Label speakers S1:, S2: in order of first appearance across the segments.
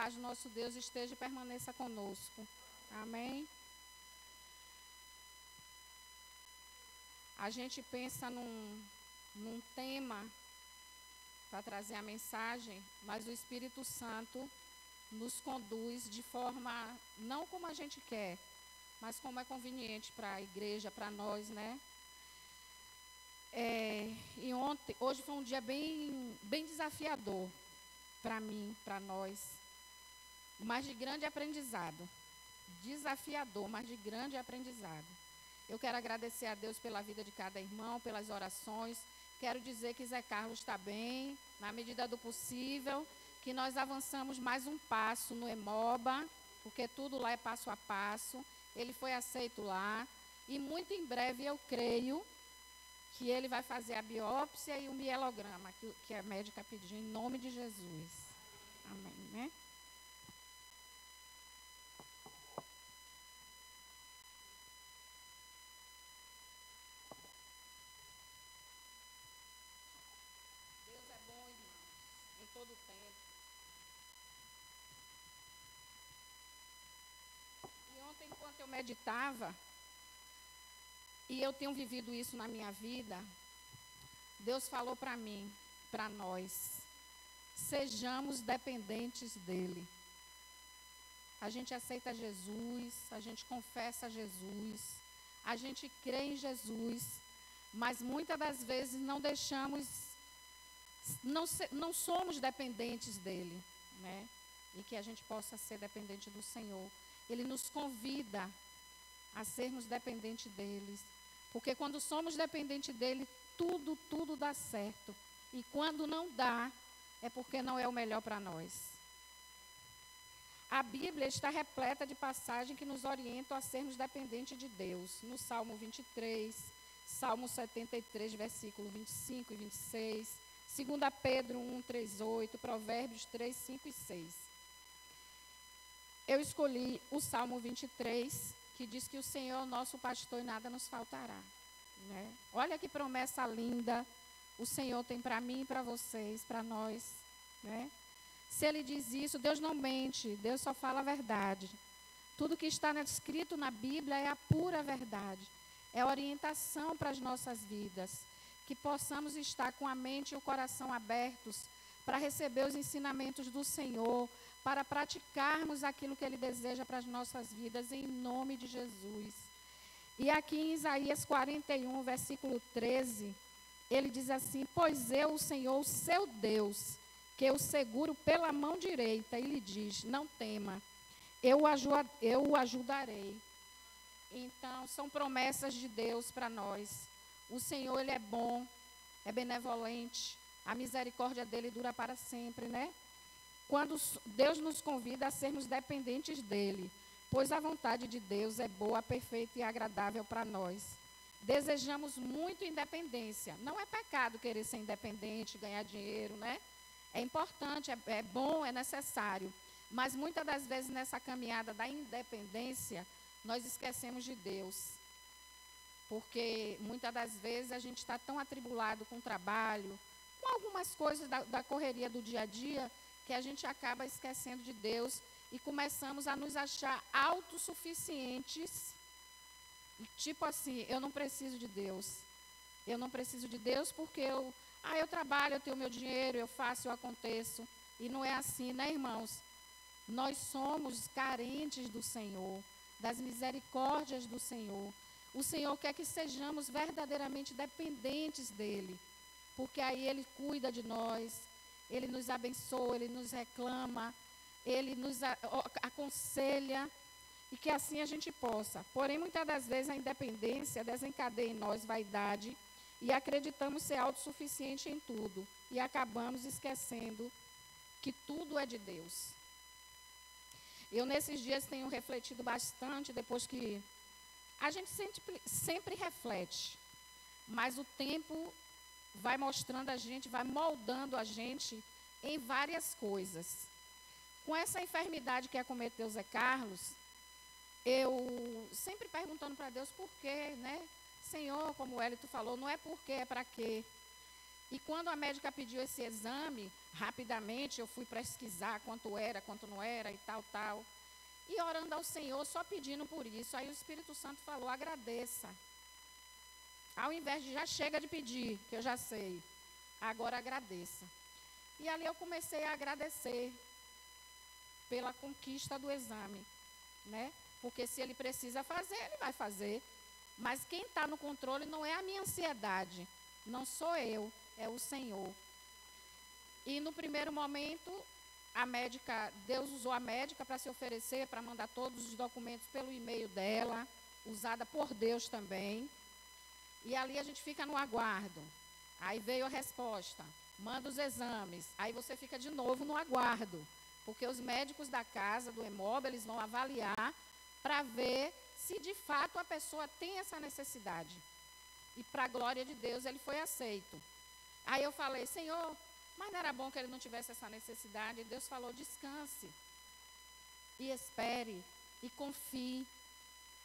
S1: paz do nosso Deus esteja e permaneça conosco. Amém? A gente pensa num tema para trazer a mensagem, mas o Espírito Santo nos conduz de forma, não como a gente quer, mas como é conveniente para a igreja, para nós, né? Hoje foi um dia bem desafiador para mim, para nós, mas de grande aprendizado. Desafiador, mas de grande aprendizado. Eu quero agradecer a Deus pela vida de cada irmão, pelas orações. Quero dizer que Zé Carlos está bem, na medida do possível, que nós avançamos mais um passo no Hemoba, porque tudo lá é passo a passo. Ele foi aceito lá e muito em breve eu creio que ele vai fazer a biópsia e o mielograma, que a médica pediu, em nome de Jesus. Amém, né? Deus é bom, irmãos, em todo tempo. E ontem, enquanto eu meditava, e eu tenho vivido isso na minha vida, Deus falou para mim, para nós, sejamos dependentes dEle. A gente aceita Jesus, a gente confessa Jesus, a gente crê em Jesus, mas muitas das vezes não somos dependentes dEle, né? E que a gente possa ser dependente do Senhor. Ele nos convida a sermos dependentes dEle, porque quando somos dependentes dEle, tudo dá certo. E quando não dá, é porque não é o melhor para nós. A Bíblia está repleta de passagens que nos orientam a sermos dependentes de Deus. No Salmo 23, Salmo 73, versículo 25 e 26, 2 Pedro 1, 3, 8, Provérbios 3, 5 e 6. Eu escolhi o Salmo 23, que diz que o Senhor é o nosso pastor e nada nos faltará. Né? Olha que promessa linda o Senhor tem para mim e para vocês, para nós. Né? Se Ele diz isso, Deus não mente, Deus só fala a verdade. Tudo que está escrito na Bíblia é a pura verdade. É orientação para as nossas vidas. Que possamos estar com a mente e o coração abertos para receber os ensinamentos do Senhor, para praticarmos aquilo que Ele deseja para as nossas vidas, em nome de Jesus. E aqui em Isaías 41, versículo 13, ele diz assim: pois eu, o Senhor, o seu Deus, que eu seguro pela mão direita, e lhe diz: não tema, eu o ajudarei. Então, são promessas de Deus para nós. O Senhor, Ele é bom, é benevolente, a misericórdia dEle dura para sempre, né? Quando Deus nos convida a sermos dependentes dEle, pois a vontade de Deus é boa, perfeita e agradável para nós. Desejamos muito independência. Não é pecado querer ser independente, ganhar dinheiro, né? É importante, é bom, é necessário. Mas muitas das vezes nessa caminhada da independência, nós esquecemos de Deus. Porque muitas das vezes a gente está tão atribulado com o trabalho, com algumas coisas da correria do dia a dia, que a gente acaba esquecendo de Deus e começamos a nos achar autossuficientes. Tipo assim, eu não preciso de Deus. Eu não preciso de Deus porque eu trabalho, eu tenho meu dinheiro, eu faço, eu aconteço. E não é assim, né, irmãos? Nós somos carentes do Senhor, das misericórdias do Senhor. O Senhor quer que sejamos verdadeiramente dependentes dEle, porque aí Ele cuida de nós, Ele nos abençoa, Ele nos reclama, Ele nos aconselha, e que assim a gente possa. Porém, muitas das vezes a independência desencadeia em nós vaidade e acreditamos ser autossuficiente em tudo e acabamos esquecendo que tudo é de Deus. Eu, nesses dias, tenho refletido bastante, depois que a gente sempre reflete, mas o tempo vai mostrando a gente, vai moldando a gente em várias coisas. Com essa enfermidade que acometeu Zé Carlos, eu sempre perguntando para Deus por quê, né? Senhor, como o Hélito falou, não é por quê, é para quê. E quando a médica pediu esse exame, rapidamente eu fui pesquisar quanto era, quanto não era e tal, tal. E orando ao Senhor, só pedindo por isso. Aí o Espírito Santo falou, agradeça. Ao invés de já chega de pedir, que eu já sei, agora agradeça. E ali eu comecei a agradecer pela conquista do exame, né? Porque se ele precisa fazer, ele vai fazer. Mas quem está no controle não é a minha ansiedade, não sou eu, é o Senhor. E no primeiro momento, Deus usou a médica para se oferecer, para mandar todos os documentos pelo e-mail dela, usada por Deus também. E ali a gente fica no aguardo. Aí veio a resposta, manda os exames. Aí você fica de novo no aguardo, porque os médicos da casa, do imóvel, eles vão avaliar para ver se de fato a pessoa tem essa necessidade. E para a glória de Deus, ele foi aceito. Aí eu falei, Senhor, mas não era bom que ele não tivesse essa necessidade? E Deus falou, descanse, e espere, e confie,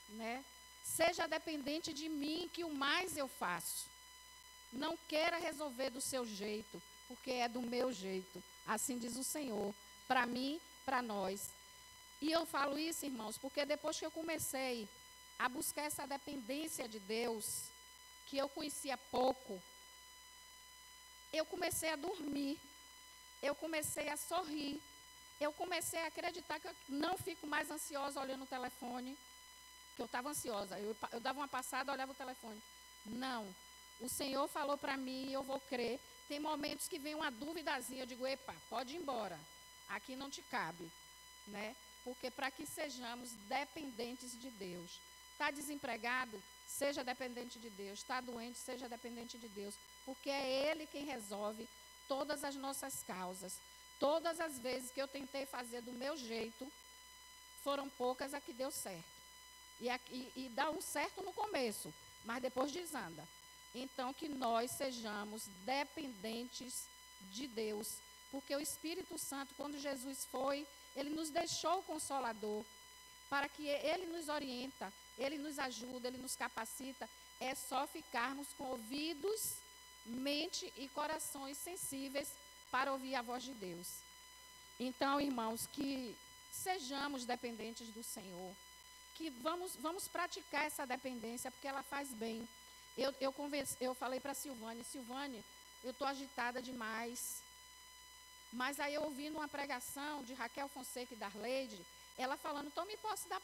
S1: né? Seja dependente de mim, que o mais eu faço. Não queira resolver do seu jeito, porque é do meu jeito. Assim diz o Senhor, para mim, para nós. E eu falo isso, irmãos, porque depois que eu comecei a buscar essa dependência de Deus, que eu conhecia pouco, eu comecei a dormir, eu comecei a sorrir, eu comecei a acreditar que eu não fico mais ansiosa olhando o telefone, que eu estava ansiosa, eu dava uma passada, olhava o telefone. Não, o Senhor falou para mim, eu vou crer. Tem momentos que vem uma duvidazinha, eu digo, epa, pode ir embora, aqui não te cabe, né? Porque para que sejamos dependentes de Deus. Está desempregado? Seja dependente de Deus. Está doente? Seja dependente de Deus. Porque é Ele quem resolve todas as nossas causas. Todas as vezes que eu tentei fazer do meu jeito, foram poucas a que deu certo. E dá um certo no começo, mas depois desanda. Então, que nós sejamos dependentes de Deus. Porque o Espírito Santo, quando Jesus foi, ele nos deixou o Consolador, para que ele nos orienta, ele nos ajuda, ele nos capacita. É só ficarmos com ouvidos, mente e corações sensíveis para ouvir a voz de Deus. Então, irmãos, que sejamos dependentes do Senhor, que vamos praticar essa dependência, porque ela faz bem. Eu falei para a Silvane, eu estou agitada demais. Mas aí eu ouvi numa pregação de Raquel Fonseca e Darleide, ela falando, tomem posse da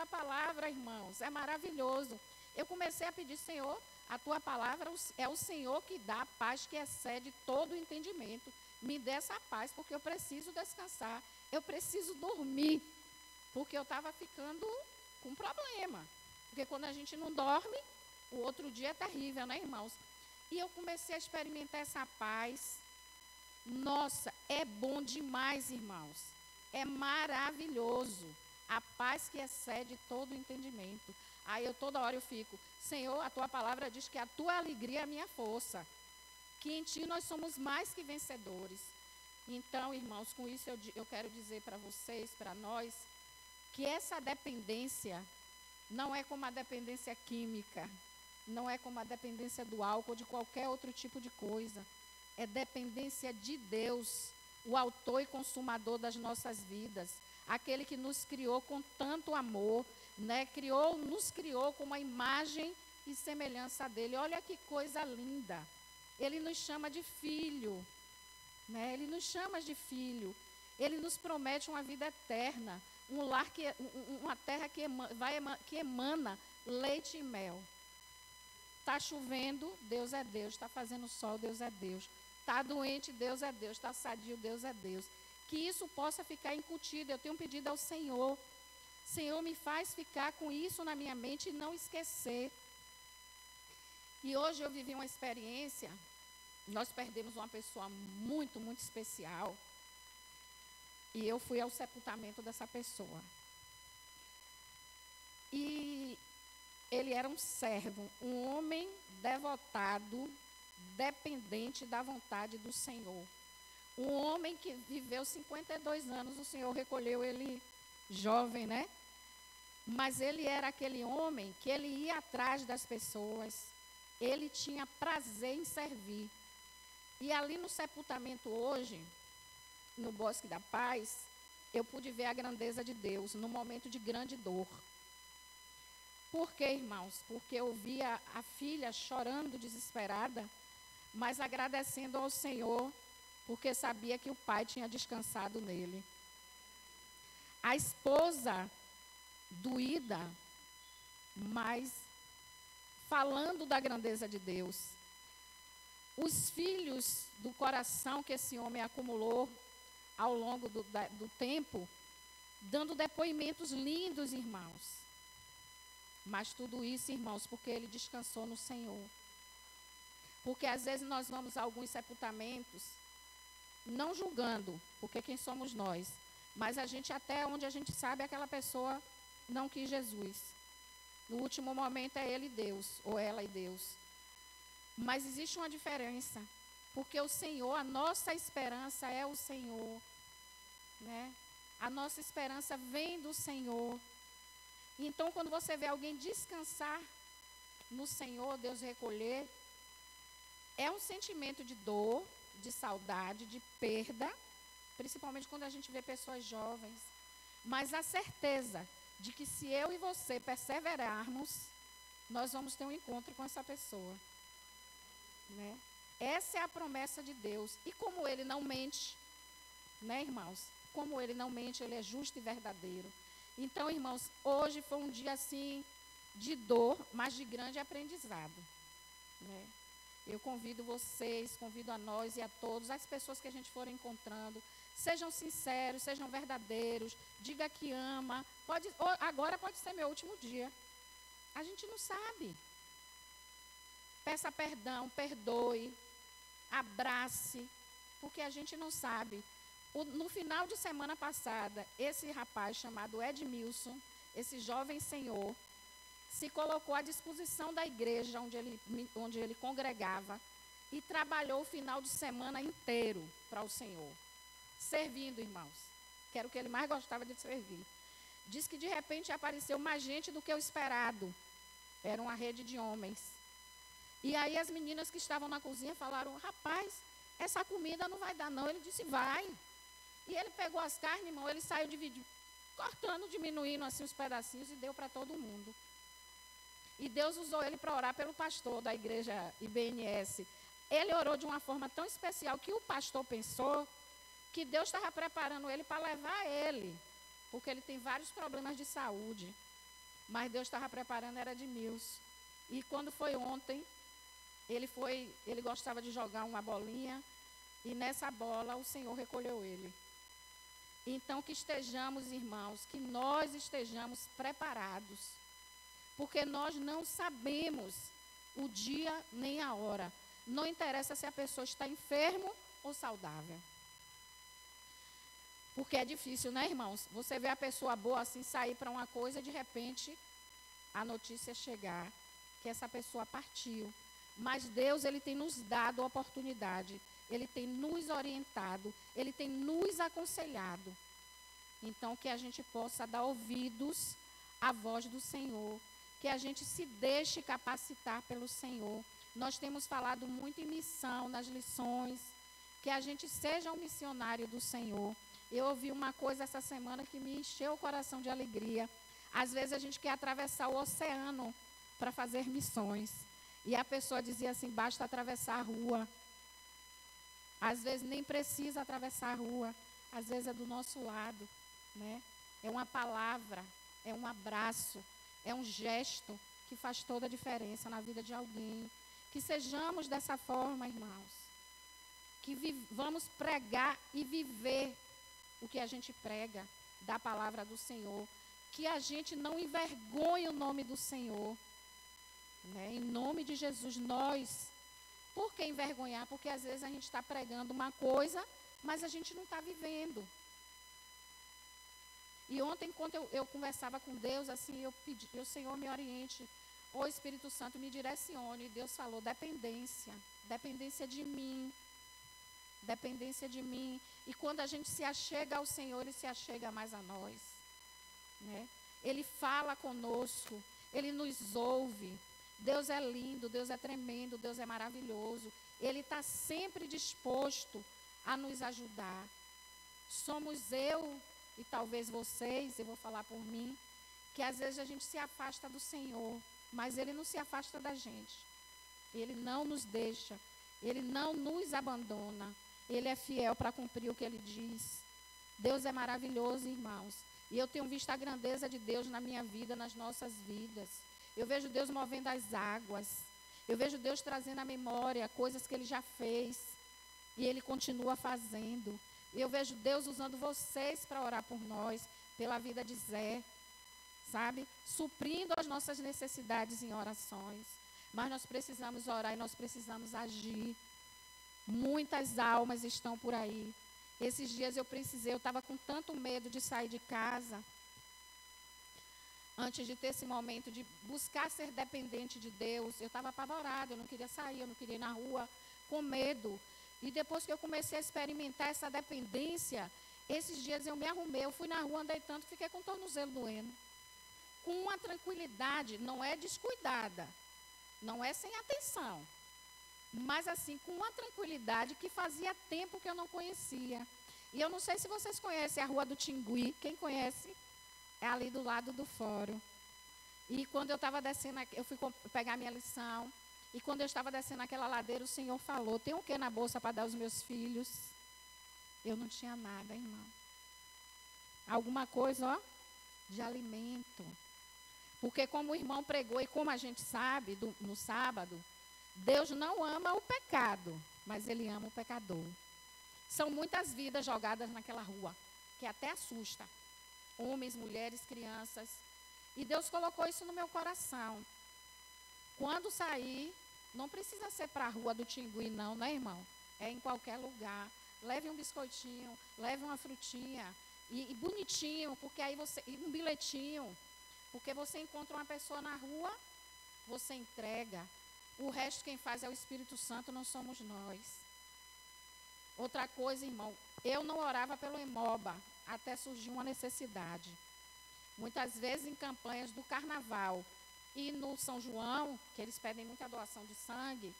S1: palavra, irmãos, é maravilhoso. Eu comecei a pedir, Senhor, a tua palavra é o Senhor que dá a paz que excede todo o entendimento. Me dê essa paz, porque eu preciso descansar, eu preciso dormir, porque eu estava ficando com problema. Porque quando a gente não dorme, o outro dia é terrível, né, irmãos? E eu comecei a experimentar essa paz. Nossa, é bom demais, irmãos. É maravilhoso. A paz que excede todo o entendimento. Aí toda hora eu fico, Senhor, a tua palavra diz que a tua alegria é a minha força. Que em ti nós somos mais que vencedores. Então, irmãos, com isso eu quero dizer para vocês, para nós, que essa dependência não é como a dependência química, não é como a dependência do álcool ou de qualquer outro tipo de coisa. É dependência de Deus, o autor e consumador das nossas vidas, aquele que nos criou com tanto amor, né? Nos criou com uma imagem e semelhança dele. Olha que coisa linda. Ele nos chama de filho, né? Ele nos chama de filho. Ele nos promete uma vida eterna, um lar uma terra que emana leite e mel. Está chovendo, Deus é Deus. Está fazendo sol, Deus é Deus. Está doente, Deus é Deus. Está sadio, Deus é Deus. Que isso possa ficar incutido. Eu tenho um pedido ao Senhor. Senhor, me faz ficar com isso na minha mente e não esquecer. E hoje eu vivi uma experiência. Nós perdemos uma pessoa muito, muito especial. E eu fui ao sepultamento dessa pessoa. E ele era um servo, um homem devotado, dependente da vontade do Senhor. Um homem que viveu 52 anos, o Senhor recolheu ele jovem, né? Mas ele era aquele homem que ele ia atrás das pessoas, ele tinha prazer em servir. E ali no sepultamento hoje, no Bosque da Paz, eu pude ver a grandeza de Deus no momento de grande dor. Por quê, irmãos? Porque eu via a filha chorando desesperada, mas agradecendo ao Senhor, porque sabia que o pai tinha descansado nele. A esposa doída, mas falando da grandeza de Deus. Os filhos do coração que esse homem acumulou ao longo do tempo, dando depoimentos lindos, irmãos. Mas tudo isso, irmãos, porque ele descansou no Senhor. Porque às vezes nós vamos a alguns sepultamentos, não julgando, porque quem somos nós, mas a gente até onde a gente sabe aquela pessoa não quis Jesus. No último momento é ele e Deus, ou ela e Deus. Mas existe uma diferença, porque o Senhor, a nossa esperança é o Senhor, né? A nossa esperança vem do Senhor. Então, quando você vê alguém descansar no Senhor, Deus recolher, é um sentimento de dor, de saudade, de perda, principalmente quando a gente vê pessoas jovens. Mas a certeza de que se eu e você perseverarmos, nós vamos ter um encontro com essa pessoa, né? Essa é a promessa de Deus. E como ele não mente, né, irmãos? Como ele não mente, ele é justo e verdadeiro. Então, irmãos, hoje foi um dia assim de dor, mas de grande aprendizado, né? Eu convido vocês, convido a nós e a todos, as pessoas que a gente for encontrando, sejam sinceros, sejam verdadeiros, diga que ama. Agora pode ser meu último dia. A gente não sabe. Peça perdão, perdoe, abrace, porque a gente não sabe. No final de semana passada, esse rapaz chamado Edmilson, esse jovem senhor, se colocou à disposição da igreja onde ele congregava e trabalhou o final de semana inteiro para o Senhor, servindo, irmãos, que era o que ele mais gostava de servir. Diz que de repente apareceu mais gente do que o esperado. Era uma rede de homens. E aí as meninas que estavam na cozinha falaram: rapaz, essa comida não vai dar não. Ele disse: vai. E ele pegou as carnes, irmão, ele saiu cortando, diminuindo assim os pedacinhos e deu para todo mundo. E Deus usou ele para orar pelo pastor da igreja IBNS. Ele orou de uma forma tão especial que o pastor pensou que Deus estava preparando ele para levar ele, porque ele tem vários problemas de saúde. Mas Deus estava preparando era Edmilson. E quando foi ontem, ele gostava de jogar uma bolinha, e nessa bola o Senhor recolheu ele. Então que estejamos, irmãos, que nós estejamos preparados, porque nós não sabemos o dia nem a hora. Não interessa se a pessoa está enfermo ou saudável. Porque é difícil, né, irmãos? Você vê a pessoa boa assim sair para uma coisa e de repente a notícia chegar que essa pessoa partiu. Mas Deus, ele tem nos dado a oportunidade, ele tem nos orientado, ele tem nos aconselhado. Então que a gente possa dar ouvidos à voz do Senhor, que a gente se deixe capacitar pelo Senhor. Nós temos falado muito em missão nas lições, que a gente seja um missionário do Senhor. Eu ouvi uma coisa essa semana que me encheu o coração de alegria. Às vezes a gente quer atravessar o oceano para fazer missões. E a pessoa dizia assim: basta atravessar a rua. Às vezes nem precisa atravessar a rua. Às vezes é do nosso lado, né? É uma palavra, é um abraço, é um gesto que faz toda a diferença na vida de alguém. Que sejamos dessa forma, irmãos. Que vamos pregar e viver o que a gente prega da palavra do Senhor. Que a gente não envergonhe o nome do Senhor, né? Em nome de Jesus, nós. Por que envergonhar? Porque às vezes a gente está pregando uma coisa, mas a gente não está vivendo. E ontem, enquanto eu conversava com Deus, assim, eu pedi, o Senhor me oriente, o Espírito Santo me direcione. E Deus falou: dependência, dependência de mim, dependência de mim. E quando a gente se achega ao Senhor, Ele se achega mais a nós, né? Ele fala conosco, Ele nos ouve. Deus é lindo, Deus é tremendo, Deus é maravilhoso. Ele está sempre disposto a nos ajudar. Somos eu e talvez vocês, eu vou falar por mim, que às vezes a gente se afasta do Senhor, mas Ele não se afasta da gente. Ele não nos deixa, Ele não nos abandona. Ele é fiel para cumprir o que Ele diz. Deus é maravilhoso, irmãos. E eu tenho visto a grandeza de Deus na minha vida, nas nossas vidas. Eu vejo Deus movendo as águas. Eu vejo Deus trazendo à memória coisas que Ele já fez. E Ele continua fazendo. Eu vejo Deus usando vocês para orar por nós, pela vida de Zé, sabe? Suprindo as nossas necessidades em orações. Mas nós precisamos orar e nós precisamos agir. Muitas almas estão por aí. Esses dias eu estava com tanto medo de sair de casa, antes de ter esse momento de buscar ser dependente de Deus. Eu estava apavorada, eu não queria sair, eu não queria ir na rua, com medo. E depois que eu comecei a experimentar essa dependência, esses dias eu me arrumei, eu fui na rua, andei tanto, fiquei com o tornozelo doendo. Com uma tranquilidade, não é descuidada, não é sem atenção, mas assim, com uma tranquilidade que fazia tempo que eu não conhecia. E eu não sei se vocês conhecem a Rua do Tingui. Quem conhece? É ali do lado do fórum. E quando eu estava descendo, eu fui pegar minha lição. E quando eu estava descendo aquela ladeira, o Senhor falou: tem o que na bolsa para dar aos meus filhos? Eu não tinha nada, irmão. Alguma coisa, ó, de alimento. Porque como o irmão pregou e como a gente sabe, no sábado, Deus não ama o pecado, mas Ele ama o pecador. São muitas vidas jogadas naquela rua, que até assusta. Homens, mulheres, crianças. E Deus colocou isso no meu coração. Quando sair, não precisa ser para a Rua do Tingui, não, né, irmão? É em qualquer lugar. Leve um biscoitinho, leve uma frutinha. E bonitinho, porque aí você... E um bilhetinho. Porque você encontra uma pessoa na rua, você entrega. O resto quem faz é o Espírito Santo, não somos nós. Outra coisa, irmão, eu não orava pelo Hemoba, até surgiu uma necessidade. Muitas vezes em campanhas do Carnaval e no São João, que eles pedem muita doação de sangue,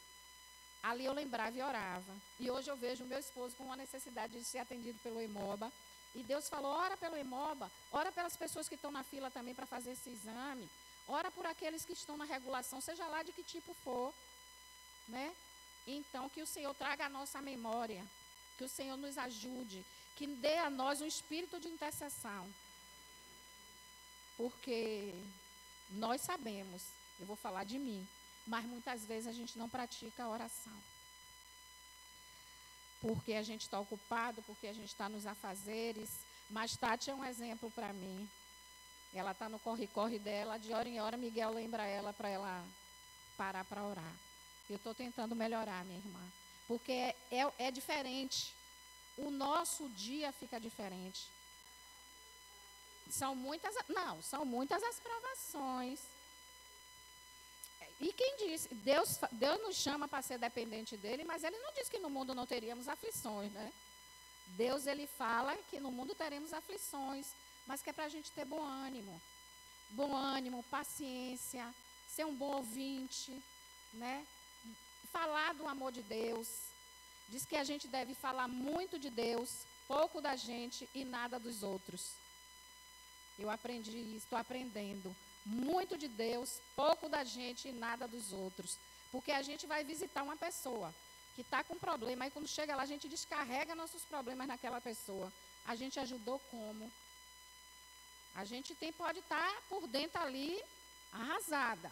S1: ali eu lembrava e orava. E hoje eu vejo o meu esposo com uma necessidade de ser atendido pelo Hemoba. E Deus falou: ora pelo Hemoba, ora pelas pessoas que estão na fila também para fazer esse exame. Ora por aqueles que estão na regulação, seja lá de que tipo for, né? Então, que o Senhor traga a nossa memória, que o Senhor nos ajude, que dê a nós um espírito de intercessão. Porque nós sabemos, eu vou falar de mim, mas muitas vezes a gente não pratica a oração. Porque a gente está ocupado, porque a gente está nos afazeres. Mas Tati é um exemplo para mim. Ela está no corre-corre dela, de hora em hora Miguel lembra ela para ela parar para orar. Eu estou tentando melhorar, minha irmã. Porque é diferente. O nosso dia fica diferente. São muitas as provações. E quem disse? Deus nos chama para ser dependente dele, mas ele não diz que no mundo não teríamos aflições, né? Deus, ele fala que no mundo teremos aflições, mas que é para a gente ter bom ânimo. Bom ânimo, paciência, ser um bom ouvinte, né? Falar do amor de Deus. Diz que a gente deve falar muito de Deus, pouco da gente e nada dos outros. Eu aprendi isso, estou aprendendo. Muito de Deus, pouco da gente e nada dos outros. Porque a gente vai visitar uma pessoa que está com problema, e quando chega lá a gente descarrega nossos problemas naquela pessoa. A gente ajudou como? A gente pode estar por dentro ali arrasada,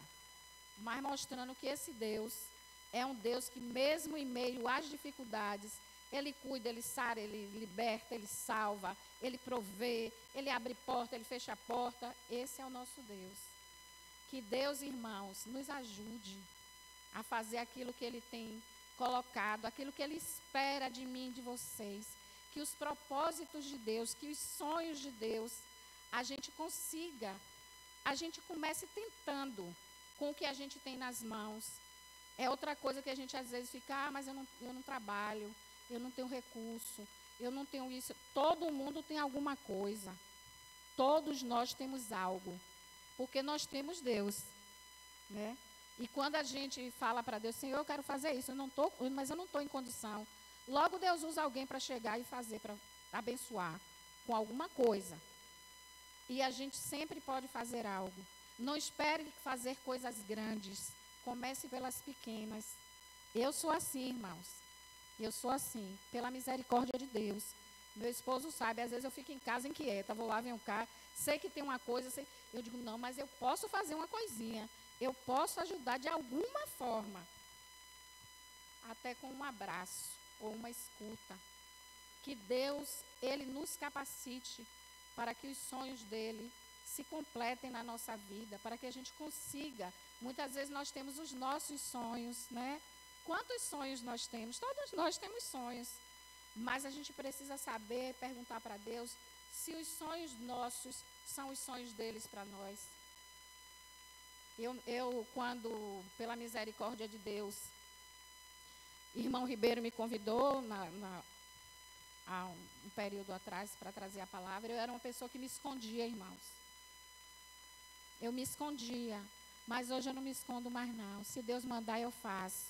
S1: mas mostrando que esse Deus é um Deus que mesmo em meio às dificuldades, Ele cuida, Ele sara, Ele liberta, Ele salva, Ele provê, Ele abre porta, Ele fecha a porta. Esse é o nosso Deus. Que Deus, irmãos, nos ajude a fazer aquilo que Ele tem colocado, aquilo que Ele espera de mim e de vocês. Que os propósitos de Deus, que os sonhos de Deus, a gente consiga, a gente comece tentando com o que a gente tem nas mãos. É outra coisa que a gente às vezes fica: mas eu não trabalho, eu não tenho recurso, eu não tenho isso. Todo mundo tem alguma coisa. Todos nós temos algo. Porque nós temos Deus, né? E quando a gente fala para Deus, Senhor, eu quero fazer isso, mas eu não estou em condição. Logo Deus usa alguém para chegar e fazer, para abençoar com alguma coisa. E a gente sempre pode fazer algo. Não espere fazer coisas grandes. Comece pelas pequenas. Eu sou assim, irmãos. Eu sou assim, pela misericórdia de Deus. Meu esposo sabe, às vezes eu fico em casa inquieta, vou lá, venho cá, sei que tem uma coisa, eu digo, não, mas eu posso fazer uma coisinha. Eu posso ajudar de alguma forma. Até com um abraço ou uma escuta. Que Deus, Ele nos capacite para que os sonhos dEle se completem na nossa vida, para que a gente consiga. Muitas vezes nós temos os nossos sonhos, né? Quantos sonhos nós temos? Todos nós temos sonhos. Mas a gente precisa saber, perguntar para Deus, se os sonhos nossos são os sonhos deles para nós. Eu, quando, pela misericórdia de Deus, irmão Ribeiro me convidou há um período atrás para trazer a palavra, eu era uma pessoa que me escondia, irmãos. Eu me escondia, mas hoje eu não me escondo mais não. Se Deus mandar, eu faço.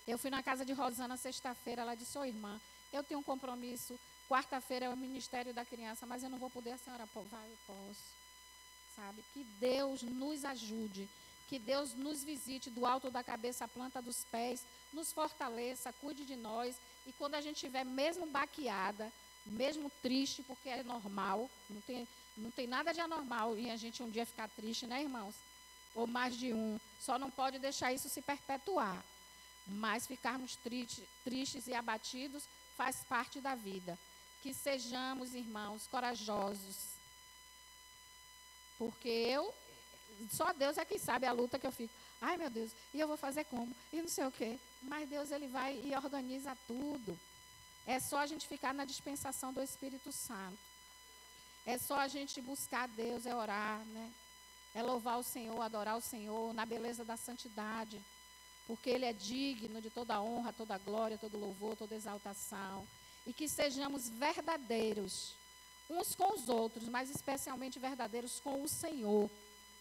S1: Eu fui na casa de Rosana sexta-feira, ela disse, ô irmã, eu tenho um compromisso, quarta-feira é o Ministério da Criança, mas eu não vou poder, a senhora vai, eu posso. Sabe? Que Deus nos ajude, que Deus nos visite do alto da cabeça à planta dos pés, nos fortaleça, cuide de nós, e quando a gente estiver mesmo baqueada, mesmo triste, porque é normal, não tem nada de anormal em a gente um dia ficar triste, né, irmãos? Ou mais de um, só não pode deixar isso se perpetuar. Mas ficarmos tristes e abatidos faz parte da vida. Que sejamos, irmãos, corajosos. Porque só Deus é quem sabe a luta que eu fico. Ai, meu Deus, e eu vou fazer como? E não sei o quê. Mas Deus, Ele vai e organiza tudo. É só a gente ficar na dispensação do Espírito Santo. É só a gente buscar Deus, é orar, né? É louvar o Senhor, adorar o Senhor, na beleza da santidade. Porque Ele é digno de toda honra, toda glória, todo louvor, toda exaltação. E que sejamos verdadeiros uns com os outros, mas especialmente verdadeiros com o Senhor,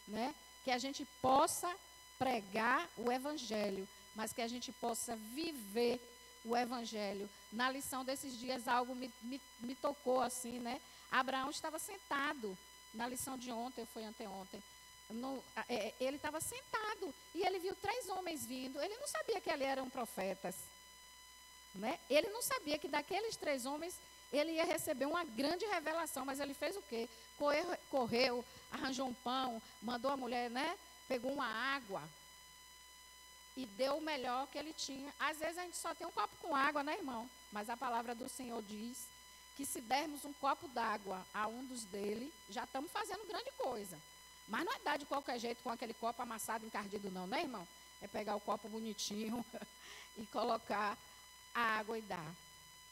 S1: né? Que a gente possa pregar o Evangelho, mas que a gente possa viver o Evangelho. Na lição desses dias, algo me tocou assim, né? Abraão estava sentado, na lição de ontem, foi anteontem, ele estava sentado e ele viu 3 homens vindo. Ele não sabia que ali eram profetas, né? Ele não sabia que daqueles 3 homens ele ia receber uma grande revelação, mas ele fez o quê? Correu, arranjou um pão, mandou a mulher, né? Pegou uma água e deu o melhor que ele tinha. Às vezes a gente só tem um copo com água, né, irmão? Mas a palavra do Senhor diz que se dermos um copo d'água a um dos dele, já estamos fazendo grande coisa. Mas não é dar de qualquer jeito com aquele copo amassado, encardido não, né, irmão? É pegar o copo bonitinho e colocar a água e dar.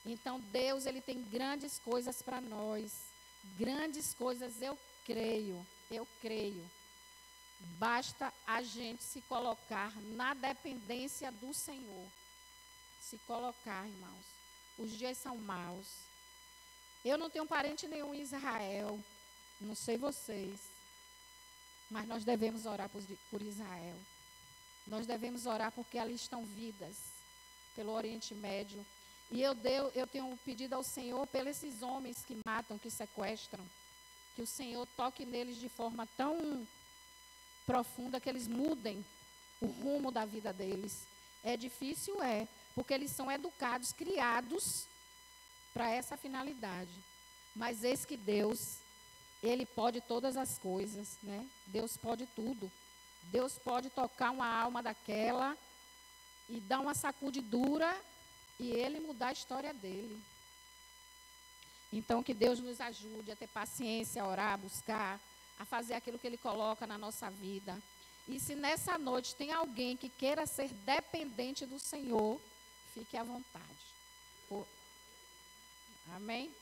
S1: Então, Deus, Ele tem grandes coisas para nós. Grandes coisas, eu creio. Basta a gente se colocar na dependência do Senhor. Se colocar, irmãos. Os dias são maus. Eu não tenho parente nenhum em Israel. Não sei vocês. Mas nós devemos orar por Israel. Nós devemos orar porque ali estão vidas. Pelo Oriente Médio. E eu tenho pedido ao Senhor pelos esses homens que matam, que sequestram. Que o Senhor toque neles de forma tão profunda que eles mudem o rumo da vida deles. É difícil, porque eles são educados, criados para essa finalidade. Mas eis que Deus, Ele pode todas as coisas, né? Deus pode tudo. Deus pode tocar uma alma daquela e dar uma sacudidura e Ele mudar a história dele. Então, que Deus nos ajude a ter paciência, a orar, a buscar, a fazer aquilo que Ele coloca na nossa vida. E se nessa noite tem alguém que queira ser dependente do Senhor, fique à vontade. Amém?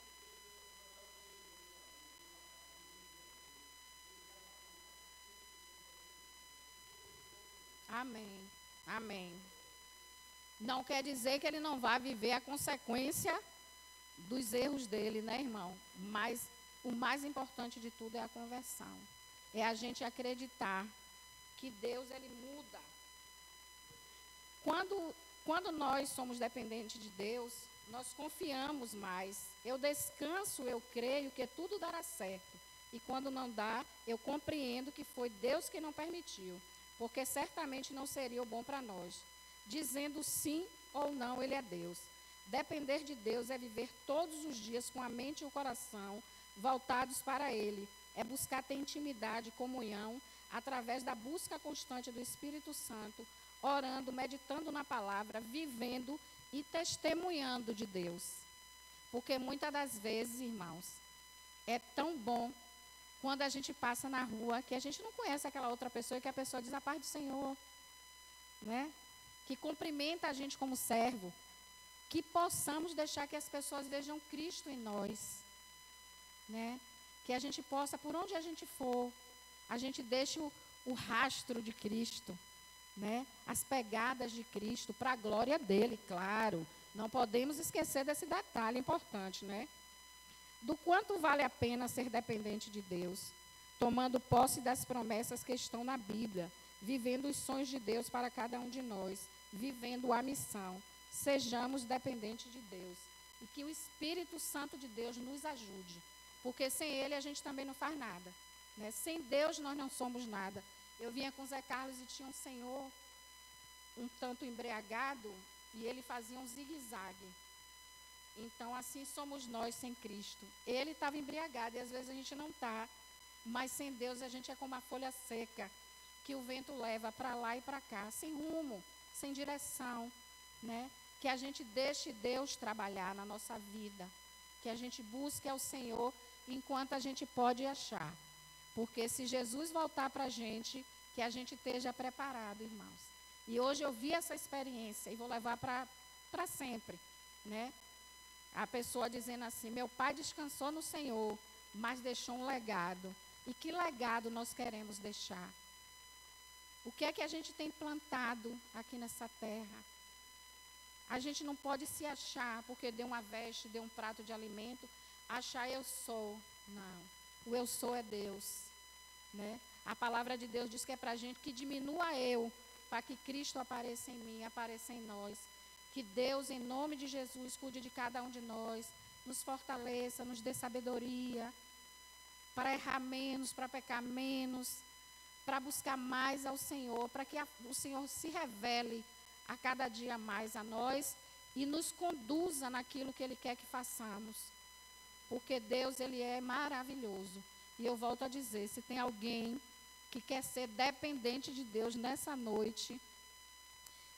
S1: Amém. Amém. Não quer dizer que ele não vai viver a consequência dos erros dele, né, irmão? Mas o mais importante de tudo é a conversão. É a gente acreditar que Deus, Ele muda Quando nós somos dependentes de Deus, nós confiamos mais. Eu descanso, eu creio que tudo dará certo. E quando não dá, eu compreendo que foi Deus que não permitiu, porque certamente não seria o bom para nós. Dizendo sim ou não, Ele é Deus. Depender de Deus é viver todos os dias com a mente e o coração voltados para Ele. É buscar ter intimidade, comunhão, através da busca constante do Espírito Santo, orando, meditando na palavra, vivendo e testemunhando de Deus. Porque muitas das vezes, irmãos, é tão bom quando a gente passa na rua que a gente não conhece aquela outra pessoa e que a pessoa diz a paz do Senhor, né? Que cumprimenta a gente como servo, que possamos deixar que as pessoas vejam Cristo em nós, né? Que a gente possa, por onde a gente for, a gente deixe o rastro de Cristo, né? As pegadas de Cristo, para a glória dele, claro. Não podemos esquecer desse detalhe importante, né? Do quanto vale a pena ser dependente de Deus, tomando posse das promessas que estão na Bíblia, vivendo os sonhos de Deus para cada um de nós, vivendo a missão. Sejamos dependentes de Deus e que o Espírito Santo de Deus nos ajude, porque sem Ele a gente também não faz nada, né? Sem Deus nós não somos nada. Eu vinha com o Zé Carlos e tinha um senhor um tanto embriagado e ele fazia um zigue-zague. Então, assim somos nós sem Cristo. Ele estava embriagado e às vezes a gente não está, mas sem Deus a gente é como a folha seca, que o vento leva para lá e para cá, sem rumo, sem direção, né? Que a gente deixe Deus trabalhar na nossa vida, que a gente busque ao Senhor enquanto a gente pode achar. Porque se Jesus voltar para a gente, que a gente esteja preparado, irmãos. E hoje eu vi essa experiência e vou levar para sempre, né? A pessoa dizendo assim, meu pai descansou no Senhor, mas deixou um legado. E que legado nós queremos deixar? O que é que a gente tem plantado aqui nessa terra? A gente não pode se achar, porque deu uma veste, deu um prato de alimento, achar eu sou. Não, o eu sou é Deus, né? A palavra de Deus diz que é para a gente que diminua eu, para que Cristo apareça em mim, apareça em nós. Que Deus, em nome de Jesus, cuide de cada um de nós, nos fortaleça, nos dê sabedoria, para errar menos, para pecar menos, para buscar mais ao Senhor, para que o Senhor se revele a cada dia mais a nós e nos conduza naquilo que Ele quer que façamos. Porque Deus, Ele é maravilhoso. E eu volto a dizer, se tem alguém que quer ser dependente de Deus nessa noite,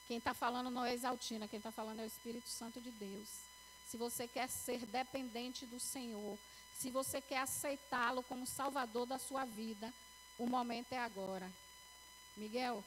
S1: quem está falando não é Exaltina, quem está falando é o Espírito Santo de Deus. Se você quer ser dependente do Senhor, se você quer aceitá-lo como Salvador da sua vida, o momento é agora. Miguel?